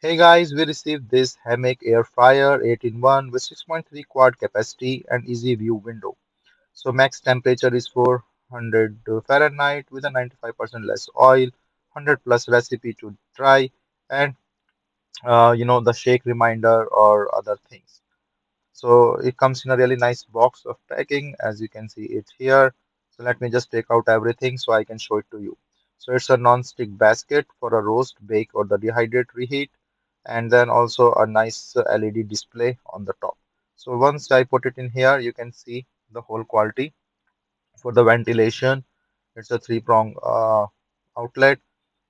Hey guys, we received this hammock air fryer 8-in-1 with 6.3 quart capacity and easy view window. So max temperature is 400 Fahrenheit with a 95% less oil, 100 plus recipe to try, and the shake reminder or other things. So it comes in a really nice box of packing, as you can see it here. So let me just take out everything so I can show it to you. So it's a non-stick basket for a roast, bake, or the dehydrate reheat, and then also a nice LED display on the top. So once I put it in here, you can see the whole quality. For the ventilation, it's a three-prong outlet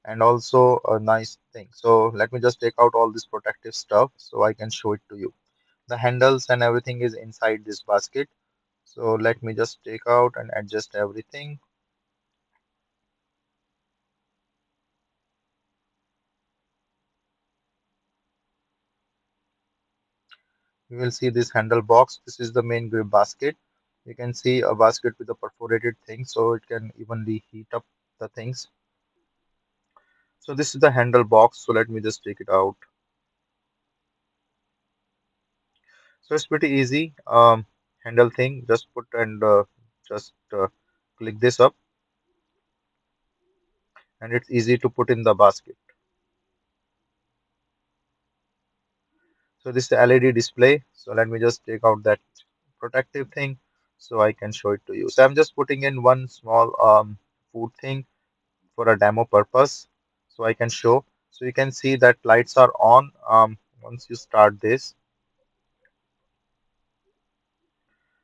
and also a nice thing. So let me just take out all this protective stuff so I can show it to you. The handles and everything is inside this basket. So let me just take out and adjust everything. You will see this handle box. This is the main grip basket. You can see a basket with a perforated thing so it can evenly heat up the things. So this is the handle box. So let me just take it out. So it's pretty easy. Handle thing. Just put and just click this up, and it's easy to put in the basket. So this is the LED display. So let me just take out that protective thing so I can show it to you. So I'm just putting in one small food thing for a demo purpose so I can show. So you can see that lights are on once you start this.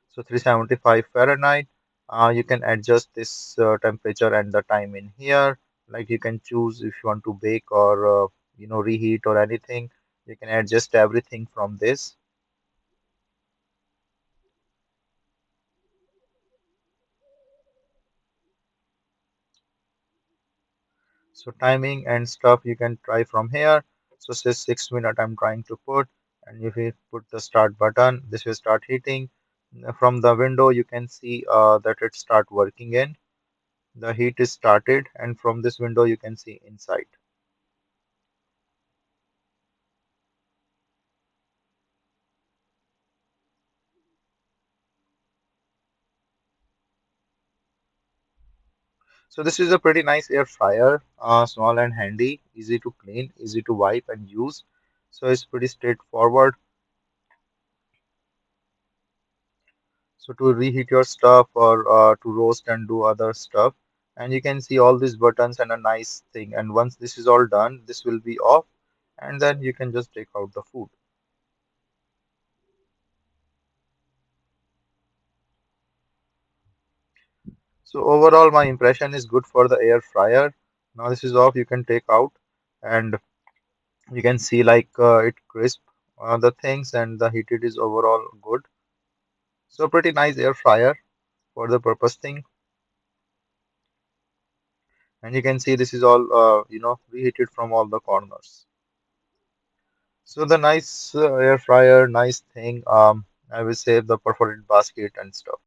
So 375 Fahrenheit. You can adjust this temperature and the time in here. Like you can choose if you want to bake or reheat or anything. You can adjust everything from this. So timing and stuff you can try from here. So say 6 minutes I'm trying to put, and if you put the start button, this will start heating. From the window you can see that it start working in. The heat is started, and from this window you can see inside. So this is a pretty nice air fryer, small and handy, easy to clean, easy to wipe and use. So it's pretty straightforward. So to reheat your stuff or to roast and do other stuff. And you can see all these buttons and a nice thing. And once this is all done, this will be off. And then you can just take out the food. So overall, my impression is good for the air fryer. Now this is off, you can take out and you can see like it crisp the things and the heated is overall good. So pretty nice air fryer for the purpose thing. And you can see this is all reheated from all the corners. So the nice air fryer, nice thing. I will save the perforated basket and stuff.